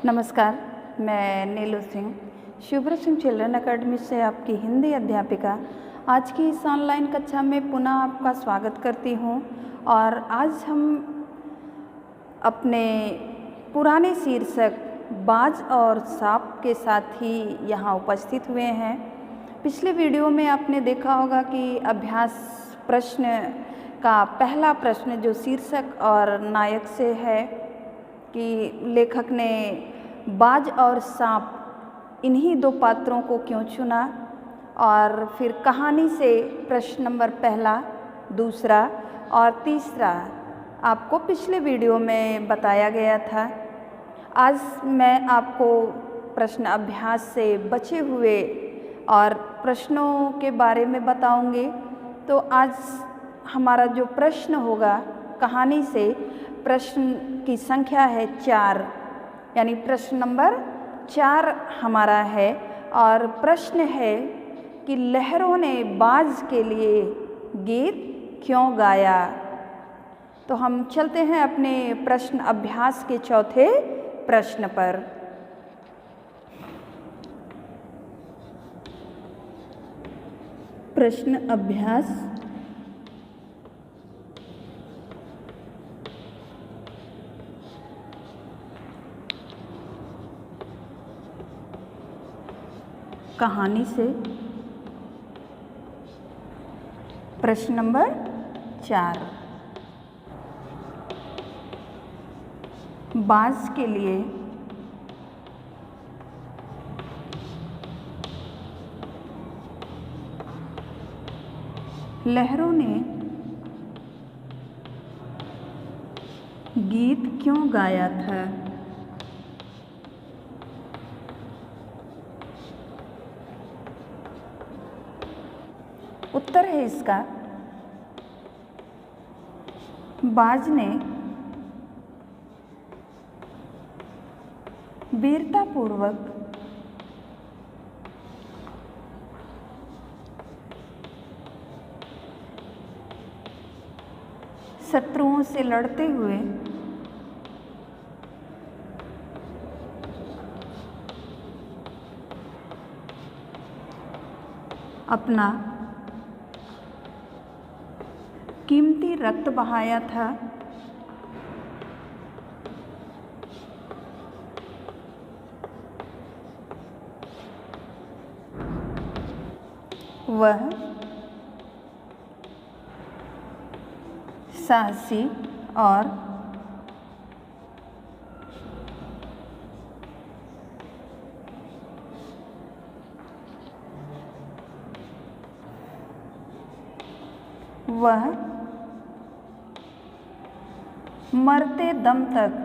नमस्कार, मैं नीलू सिंह, शुभ्र Singh children academy से आपकी हिंदी अध्यापिका। आज की इस ऑनलाइन कक्षा में पुनः आपका स्वागत करती हूँ और आज हम अपने पुराने शीर्षक बाज और सांप के साथ ही यहाँ उपस्थित हुए हैं। पिछले वीडियो में आपने देखा होगा कि अभ्यास प्रश्न का पहला प्रश्न जो शीर्षक और नायक से है कि लेखक ने बाज और सांप इन्हीं दो पात्रों को क्यों चुना, और फिर कहानी से प्रश्न नंबर पहला, दूसरा और तीसरा आपको पिछले वीडियो में बताया गया था। आज मैं आपको प्रश्न अभ्यास से बचे हुए और प्रश्नों के बारे में बताऊंगी। तो आज हमारा जो प्रश्न होगा कहानी से, प्रश्न की संख्या है 4, यानी प्रश्न नंबर 4 हमारा है। और प्रश्न है कि लहरों ने बाज के लिए गीत क्यों गाया। तो हम चलते हैं अपने प्रश्न अभ्यास के चौथे प्रश्न पर। प्रश्न अभ्यास कहानी से प्रश्न नंबर 4, बाज के लिए लहरों ने गीत क्यों गाया था। उत्तर है इसका, बाज ने वीरतापूर्वक शत्रुओं से लड़ते हुए अपना कीमती रक्त बहाया था। वह साहसी और वह मरते दम तक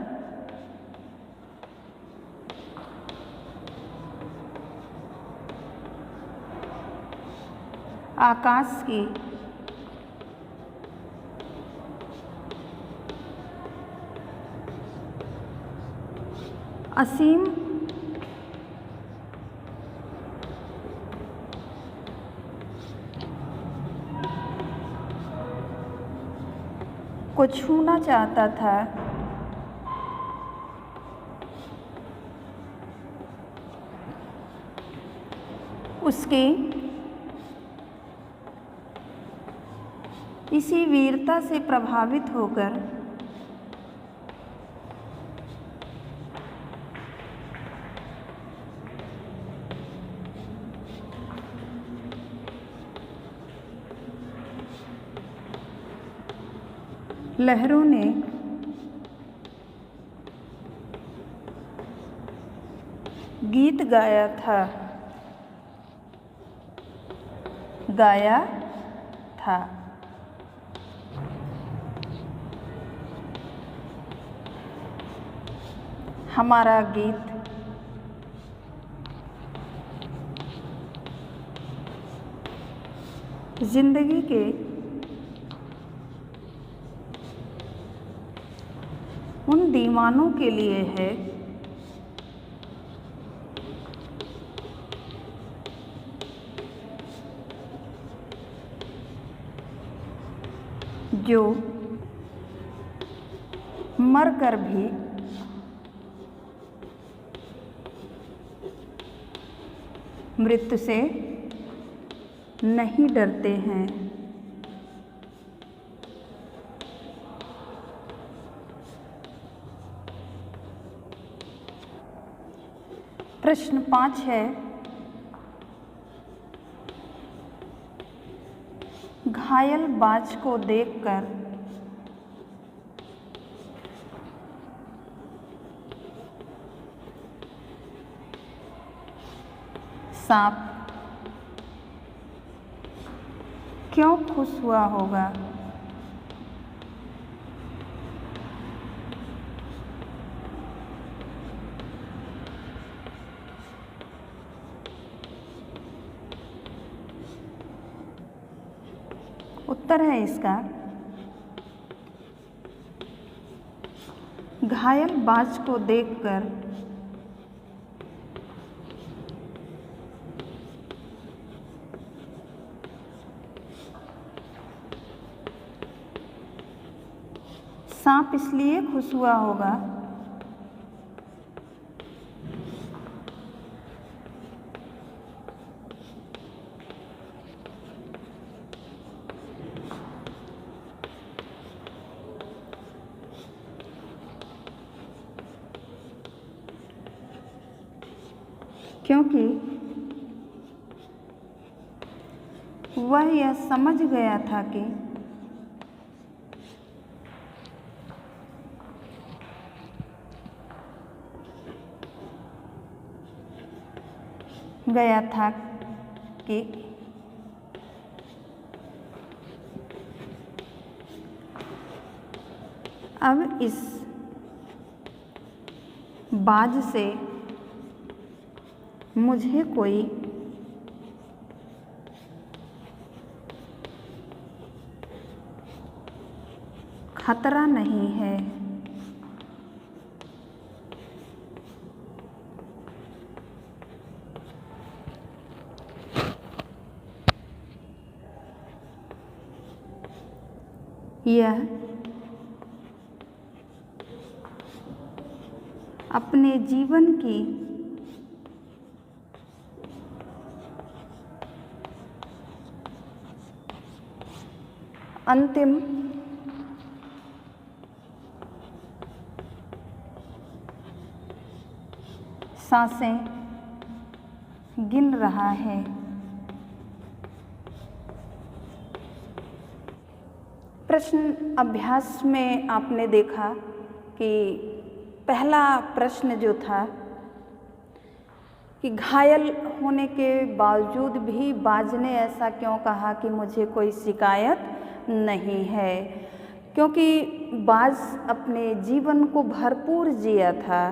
आकाश की असीम को छूना चाहता था। उसकी इसी वीरता से प्रभावित होकर लहरों ने गीत गाया था। हमारा गीत जिंदगी के उन दीवानों के लिए है जो मर कर भी मृत्यु से नहीं डरते हैं। प्रश्न 5 है, घायल बाज को देखकर सांप क्यों खुश हुआ होगा? उत्तर है इसका, घायल बाज को देखकर सांप इसलिए खुश हुआ होगा क्योंकि वह यह समझ गया था कि अब इस बाज से मुझे कोई खतरा नहीं है। यह अपने जीवन की अंतिम सांसें गिन रहा है। प्रश्न अभ्यास में आपने देखा कि पहला प्रश्न जो था कि घायल होने के बावजूद भी बाज ने ऐसा क्यों कहा कि मुझे कोई शिकायत नहीं है, क्योंकि बाज अपने जीवन को भरपूर जिया था,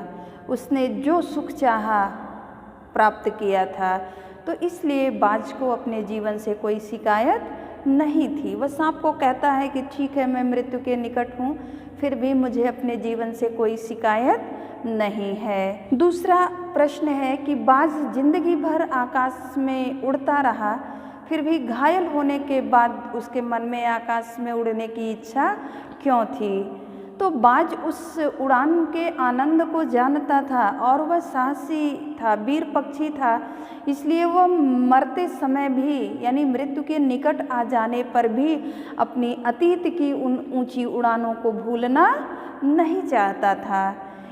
उसने जो सुख चाहा प्राप्त किया था, तो इसलिए बाज को अपने जीवन से कोई शिकायत नहीं थी। वह सांप को कहता है कि ठीक है, मैं मृत्यु के निकट हूँ, फिर भी मुझे अपने जीवन से कोई शिकायत नहीं है। दूसरा प्रश्न है कि बाज जिंदगी भर आकाश में उड़ता रहा, फिर भी घायल होने के बाद उसके मन में आकाश में उड़ने की इच्छा क्यों थी? तो बाज उस उड़ान के आनंद को जानता था और वह साहसी था, वीर पक्षी था, इसलिए वह मरते समय भी यानी मृत्यु के निकट आ जाने पर भी अपनी अतीत की उन ऊंची उड़ानों को भूलना नहीं चाहता था,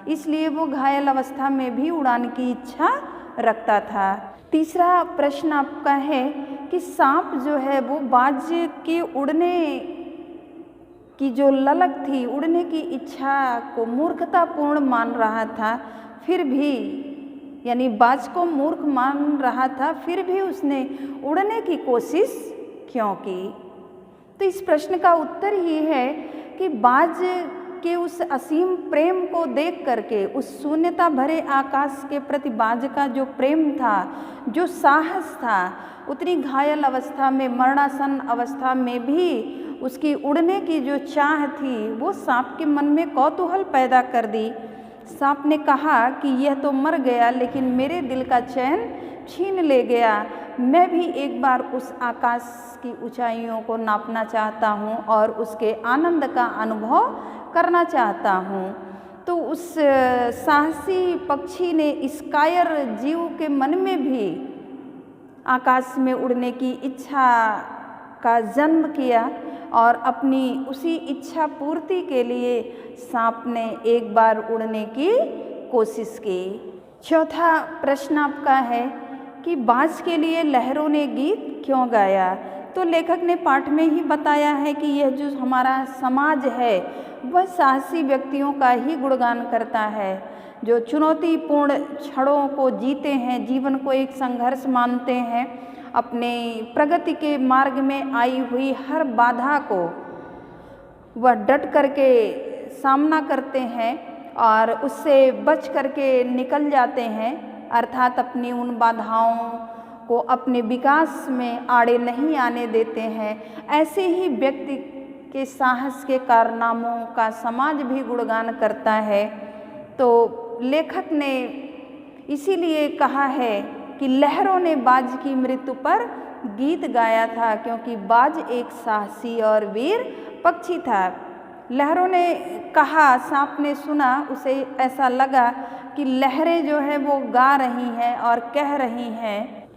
इसलिए वो घायल अवस्था में भी उड़ान की इच्छा रखता था। तीसरा प्रश्न आपका है कि सांप जो है वो बाज के उड़ने की जो ललक थी, उड़ने की इच्छा को मूर्खतापूर्ण मान रहा था, फिर भी यानी बाज को मूर्ख मान रहा था, फिर भी उसने उड़ने की कोशिश क्यों की? तो इस प्रश्न का उत्तर ही है कि बाज के उस असीम प्रेम को देख करके, उस शून्यता भरे आकाश के प्रति बाज का जो प्रेम था, जो साहस था, उतनी घायल अवस्था में, मरणासन अवस्था में भी उसकी उड़ने की जो चाह थी, वो सांप के मन में कौतूहल पैदा कर दी। सांप ने कहा कि यह तो मर गया, लेकिन मेरे दिल का चैन छीन ले गया। मैं भी एक बार उस आकाश की ऊंचाइयों को नापना चाहता हूँ और उसके आनंद का अनुभव करना चाहता हूँ। तो उस साहसी पक्षी ने इस कायर जीव के मन में भी आकाश में उड़ने की इच्छा का जन्म किया और अपनी उसी इच्छा पूर्ति के लिए सांप ने एक बार उड़ने की कोशिश की। चौथा प्रश्न आपका है कि बाज के लिए लहरों ने गीत क्यों गाया। तो लेखक ने पाठ में ही बताया है कि यह जो हमारा समाज है वह साहसी व्यक्तियों का ही गुणगान करता है, जो चुनौतीपूर्ण क्षणों को जीते हैं, जीवन को एक संघर्ष मानते हैं, अपने प्रगति के मार्ग में आई हुई हर बाधा को वह डट करके सामना करते हैं और उससे बच करके निकल जाते हैं, अर्थात अपनी उन बाधाओं को अपने विकास में आड़े नहीं आने देते हैं। ऐसे ही व्यक्ति के साहस के कारनामों का समाज भी गुणगान करता है। तो लेखक ने इसीलिए कहा है कि लहरों ने बाज की मृत्यु पर गीत गाया था, क्योंकि बाज एक साहसी और वीर पक्षी था। लहरों ने कहा, सांप ने सुना, उसे ऐसा लगा कि लहरें जो है वो गा रही हैं और कह रही हैं,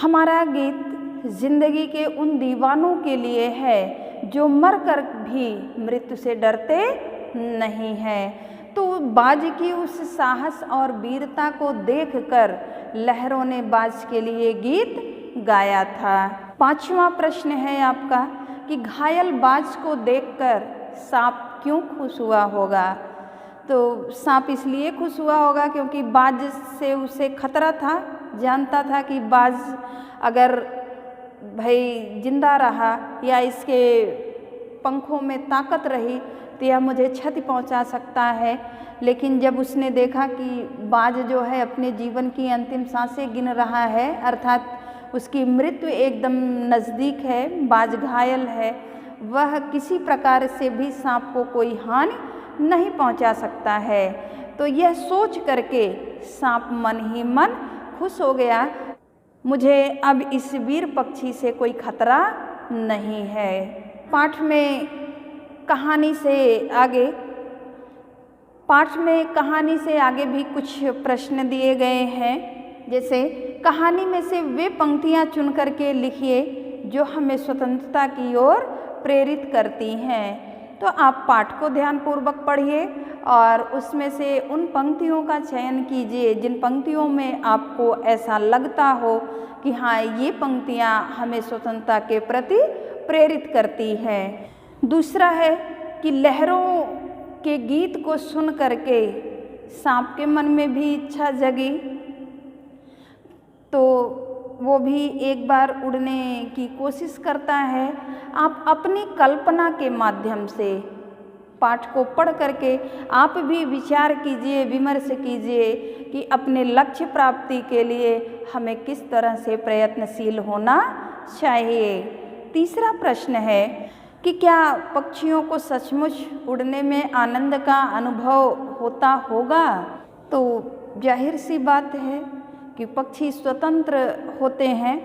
हमारा गीत जिंदगी के उन दीवानों के लिए है जो मर कर भी मृत्यु से डरते नहीं हैं। तो बाज की उस साहस और वीरता को देखकर लहरों ने बाज के लिए गीत गाया था। पांचवा प्रश्न है आपका कि घायल बाज को देखकर सांप क्यों खुश हुआ होगा। तो सांप इसलिए खुश हुआ होगा क्योंकि बाज से उसे खतरा था, जानता था कि बाज अगर भाई जिंदा रहा या इसके पंखों में ताकत रही तो यह मुझे क्षति पहुंचा सकता है। लेकिन जब उसने देखा कि बाज जो है अपने जीवन की अंतिम सांसें गिन रहा है, अर्थात उसकी मृत्यु एकदम नज़दीक है, बाज घायल है, वह किसी प्रकार से भी सांप को कोई हानि नहीं पहुंचा सकता है, तो यह सोच करके सांप मन ही मन खुश हो गया, मुझे अब इस वीर पक्षी से कोई खतरा नहीं है। पाठ में कहानी से आगे भी कुछ प्रश्न दिए गए हैं। जैसे कहानी में से वे पंक्तियाँ चुन करके लिखिए जो हमें स्वतंत्रता की ओर प्रेरित करती हैं। तो आप पाठ को ध्यानपूर्वक पढ़िए और उसमें से उन पंक्तियों का चयन कीजिए जिन पंक्तियों में आपको ऐसा लगता हो कि हाँ, ये पंक्तियाँ हमें स्वतंत्रता के प्रति प्रेरित करती हैं। दूसरा है कि लहरों के गीत को सुन करके सांप के मन में भी इच्छा जगी, तो वो भी एक बार उड़ने की कोशिश करता है। आप अपनी कल्पना के माध्यम से पाठ को पढ़ करके आप भी विचार कीजिए, विमर्श कीजिए कि अपने लक्ष्य प्राप्ति के लिए हमें किस तरह से प्रयत्नशील होना चाहिए। तीसरा प्रश्न है कि क्या पक्षियों को सचमुच उड़ने में आनंद का अनुभव होता होगा। तो जाहिर सी बात है कि पक्षी स्वतंत्र होते हैं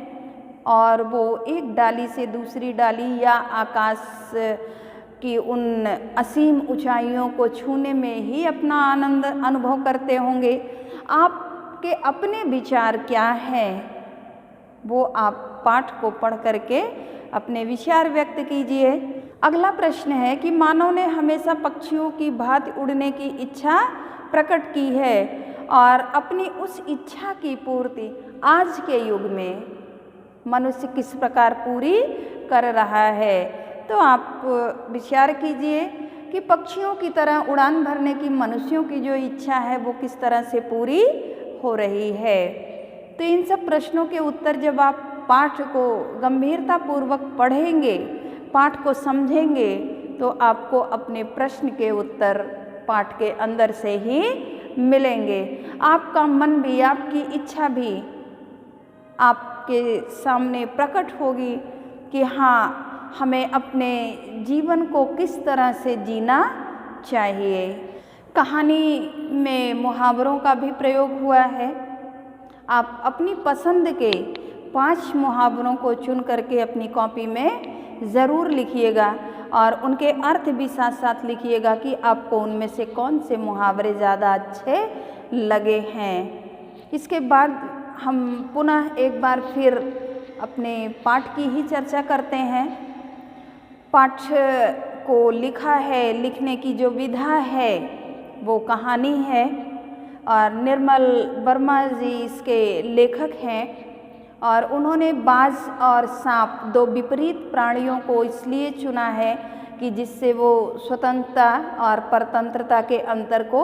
और वो एक डाली से दूसरी डाली या आकाश की उन असीम ऊंचाइयों को छूने में ही अपना आनंद अनुभव करते होंगे। आपके अपने विचार क्या हैं, वो आप पाठ को पढ़ करके अपने विचार व्यक्त कीजिए। अगला प्रश्न है कि मानव ने हमेशा पक्षियों की भांति उड़ने की इच्छा प्रकट की है और अपनी उस इच्छा की पूर्ति आज के युग में मनुष्य किस प्रकार पूरी कर रहा है। तो आप विचार कीजिए कि पक्षियों की तरह उड़ान भरने की मनुष्यों की जो इच्छा है वो किस तरह से पूरी हो रही है। तो इन सब प्रश्नों के उत्तर जब आप पाठ को गंभीरतापूर्वक पढ़ेंगे, पाठ को समझेंगे, तो आपको अपने प्रश्न के उत्तर पाठ के अंदर से ही मिलेंगे। आपका मन भी, आपकी इच्छा भी आपके सामने प्रकट होगी कि हाँ, हमें अपने जीवन को किस तरह से जीना चाहिए। कहानी में मुहावरों का भी प्रयोग हुआ है। आप अपनी पसंद के 5 मुहावरों को चुन करके अपनी कॉपी में ज़रूर लिखिएगा और उनके अर्थ भी साथ साथ लिखिएगा कि आपको उनमें से कौन से मुहावरे ज़्यादा अच्छे लगे हैं। इसके बाद हम पुनः एक बार फिर अपने पाठ की ही चर्चा करते हैं। पाठ को लिखा है, लिखने की जो विधा है वो कहानी है और निर्मल वर्मा जी इसके लेखक हैं। और उन्होंने बाज और सांप दो विपरीत प्राणियों को इसलिए चुना है कि जिससे वो स्वतंत्रता और परतंत्रता के अंतर को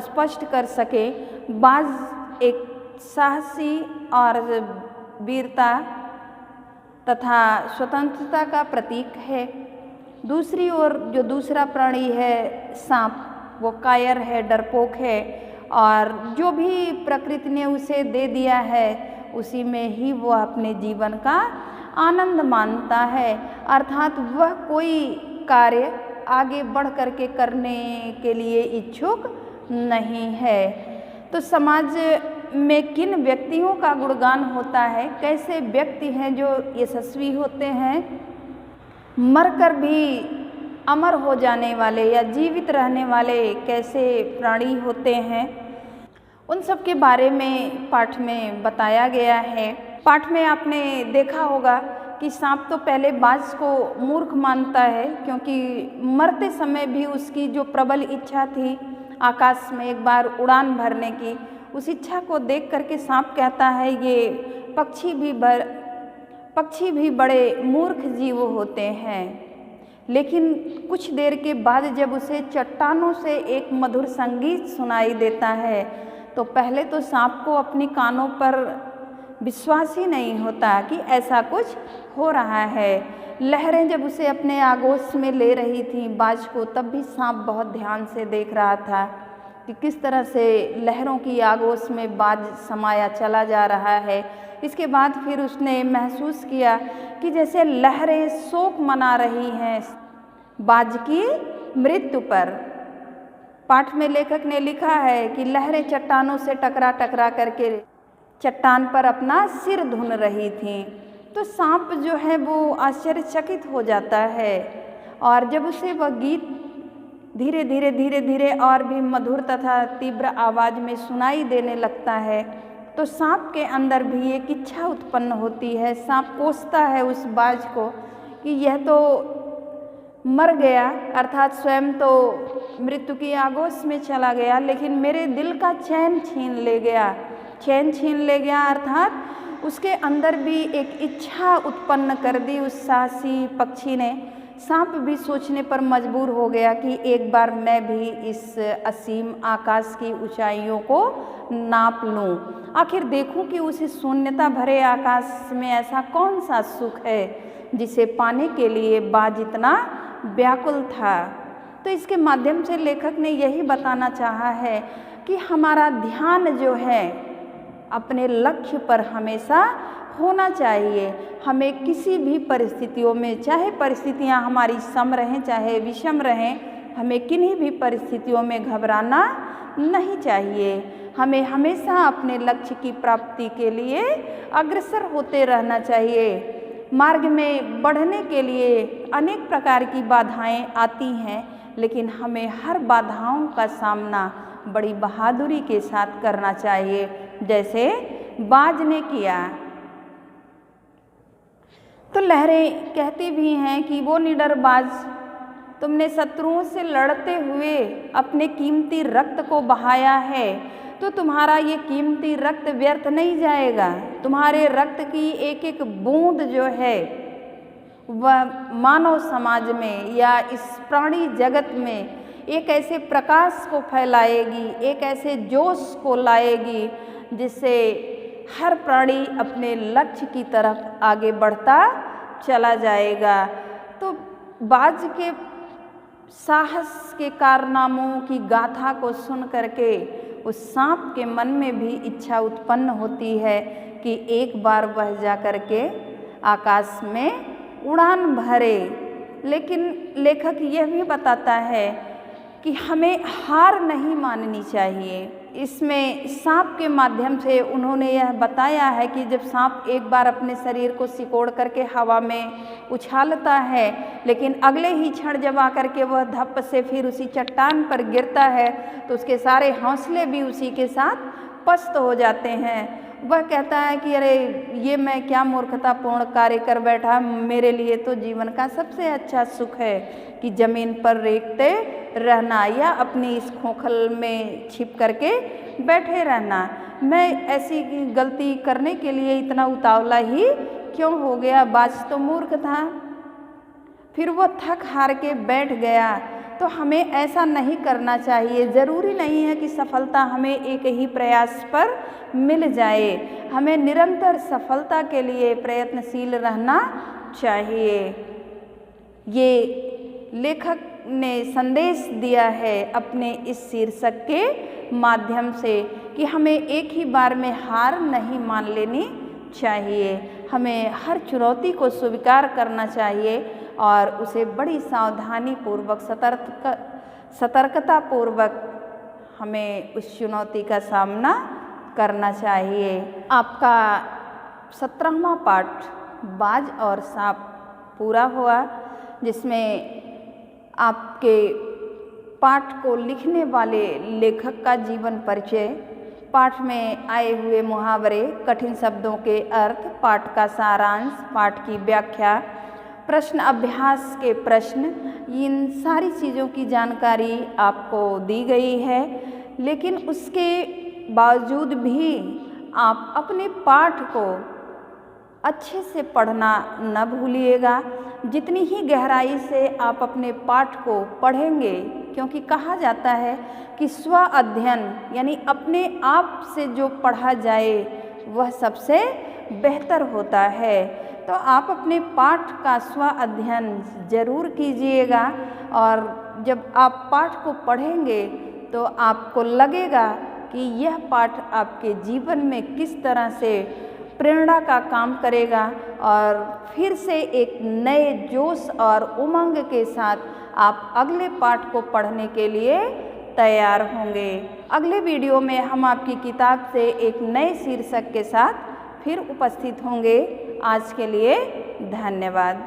स्पष्ट कर सके। बाज एक साहसी और वीरता तथा स्वतंत्रता का प्रतीक है। दूसरी ओर जो दूसरा प्राणी है सांप, वो कायर है, डरपोक है और जो भी प्रकृति ने उसे दे दिया है उसी में ही वो अपने जीवन का आनंद मानता है, अर्थात वह कोई कार्य आगे बढ़ कर के करने के लिए इच्छुक नहीं है। तो समाज में किन व्यक्तियों का गुणगान होता है, कैसे व्यक्ति हैं जो यशस्वी होते हैं, मरकर भी अमर हो जाने वाले या जीवित रहने वाले कैसे प्राणी होते हैं, उन सब के बारे में पाठ में बताया गया है। पाठ में आपने देखा होगा कि सांप तो पहले बाज को मूर्ख मानता है, क्योंकि मरते समय भी उसकी जो प्रबल इच्छा थी आकाश में एक बार उड़ान भरने की, उस इच्छा को देख करके सांप कहता है ये पक्षी भी बड़े मूर्ख जीव होते हैं। लेकिन कुछ देर के बाद जब उसे चट्टानों से एक मधुर संगीत सुनाई देता है तो पहले तो सांप को अपनी कानों पर विश्वास ही नहीं होता कि ऐसा कुछ हो रहा है। लहरें जब उसे अपने आगोश में ले रही थी बाज को, तब भी सांप बहुत ध्यान से देख रहा था कि किस तरह से लहरों की आगोश में बाज समाया चला जा रहा है। इसके बाद फिर उसने महसूस किया कि जैसे लहरें शोक मना रही हैं बाज की मृत्यु पर। पाठ में लेखक ने लिखा है कि लहरें चट्टानों से टकरा करके चट्टान पर अपना सिर धुन रही थी। तो सांप जो है वो आश्चर्यचकित हो जाता है और जब उसे वह गीत धीरे धीरे और भी मधुर तथा तीव्र आवाज़ में सुनाई देने लगता है तो सांप के अंदर भी एक इच्छा उत्पन्न होती है। सांप कोसता है उस बाज को कि यह तो मर गया, अर्थात स्वयं तो मृत्यु की आगोश में चला गया, लेकिन मेरे दिल का चैन छीन ले गया अर्थात उसके अंदर भी एक इच्छा उत्पन्न कर दी उस साहसी पक्षी ने। सांप भी सोचने पर मजबूर हो गया कि एक बार मैं भी इस असीम आकाश की ऊंचाइयों को नाप लूं, आखिर देखूं कि उस शून्यता भरे आकाश में ऐसा कौन सा सुख है जिसे पाने के लिए बाज इतना व्याकुल था। तो इसके माध्यम से लेखक ने यही बताना चाहा है कि हमारा ध्यान जो है अपने लक्ष्य पर हमेशा होना चाहिए। हमें किसी भी परिस्थितियों में, चाहे परिस्थितियां हमारी सम रहें चाहे विषम रहें, हमें किन्हीं भी परिस्थितियों में घबराना नहीं चाहिए। हमें हमेशा अपने लक्ष्य की प्राप्ति के लिए अग्रसर होते रहना चाहिए। मार्ग में बढ़ने के लिए अनेक प्रकार की बाधाएं आती हैं, लेकिन हमें हर बाधाओं का सामना बड़ी बहादुरी के साथ करना चाहिए, जैसे बाज ने किया। तो लहरें कहती भी हैं कि वो निडर बाज, तुमने शत्रुओं से लड़ते हुए अपने कीमती रक्त को बहाया है, तो तुम्हारा ये कीमती रक्त व्यर्थ नहीं जाएगा। तुम्हारे रक्त की एक एक बूंद जो है वह मानव समाज में या इस प्राणी जगत में एक ऐसे प्रकाश को फैलाएगी, एक ऐसे जोश को लाएगी जिससे हर प्राणी अपने लक्ष्य की तरफ आगे बढ़ता चला जाएगा। तो बाज के साहस के कारनामों की गाथा को सुन करके उस सांप के मन में भी इच्छा उत्पन्न होती है कि एक बार वह जा करके आकाश में उड़ान भरे। लेकिन लेखक यह भी बताता है कि हमें हार नहीं माननी चाहिए। इसमें सांप के माध्यम से उन्होंने यह बताया है कि जब सांप एक बार अपने शरीर को सिकोड़ करके हवा में उछालता है, लेकिन अगले ही क्षण जब आकर के वह धप से फिर उसी चट्टान पर गिरता है तो उसके सारे हौसले भी उसी के साथ पस्त हो जाते हैं वह कहता है कि अरे ये मैं क्या मूर्खतापूर्ण कार्य कर बैठा, मेरे लिए तो जीवन का सबसे अच्छा सुख है कि ज़मीन पर रेंगते रहना या अपनी इस खोखल में छिप करके बैठे रहना। मैं ऐसी गलती करने के लिए इतना उतावला ही क्यों हो गया, बाज तो मूर्ख था। फिर वो थक हार के बैठ गया। तो हमें ऐसा नहीं करना चाहिए। ज़रूरी नहीं है कि सफलता हमें एक ही प्रयास पर मिल जाए, हमें निरंतर सफलता के लिए प्रयत्नशील रहना चाहिए। ये लेखक ने संदेश दिया है अपने इस शीर्षक के माध्यम से कि हमें एक ही बार में हार नहीं मान लेनी चाहिए, हमें हर चुनौती को स्वीकार करना चाहिए और उसे बड़ी सावधानी पूर्वक सतर्कता पूर्वक हमें उस चुनौती का सामना करना चाहिए। आपका 17वां पाठ बाज और सांप पूरा हुआ, जिसमें आपके पाठ को लिखने वाले लेखक का जीवन परिचय, पाठ में आए हुए मुहावरे, कठिन शब्दों के अर्थ, पाठ का सारांश, पाठ की व्याख्या, प्रश्न अभ्यास के प्रश्न, इन सारी चीज़ों की जानकारी आपको दी गई है। लेकिन उसके बावजूद भी आप अपने पाठ को अच्छे से पढ़ना न भूलिएगा। जितनी ही गहराई से आप अपने पाठ को पढ़ेंगे, क्योंकि कहा जाता है कि स्व अध्ययन यानी अपने आप से जो पढ़ा जाए वह सबसे बेहतर होता है। तो आप अपने पाठ का स्व अध्ययन ज़रूर कीजिएगा और जब आप पाठ को पढ़ेंगे तो आपको लगेगा कि यह पाठ आपके जीवन में किस तरह से प्रेरणा का काम करेगा और फिर से एक नए जोश और उमंग के साथ आप अगले पाठ को पढ़ने के लिए तैयार होंगे। अगले वीडियो में हम आपकी किताब से एक नए शीर्षक के साथ फिर उपस्थित होंगे। आज के लिए धन्यवाद।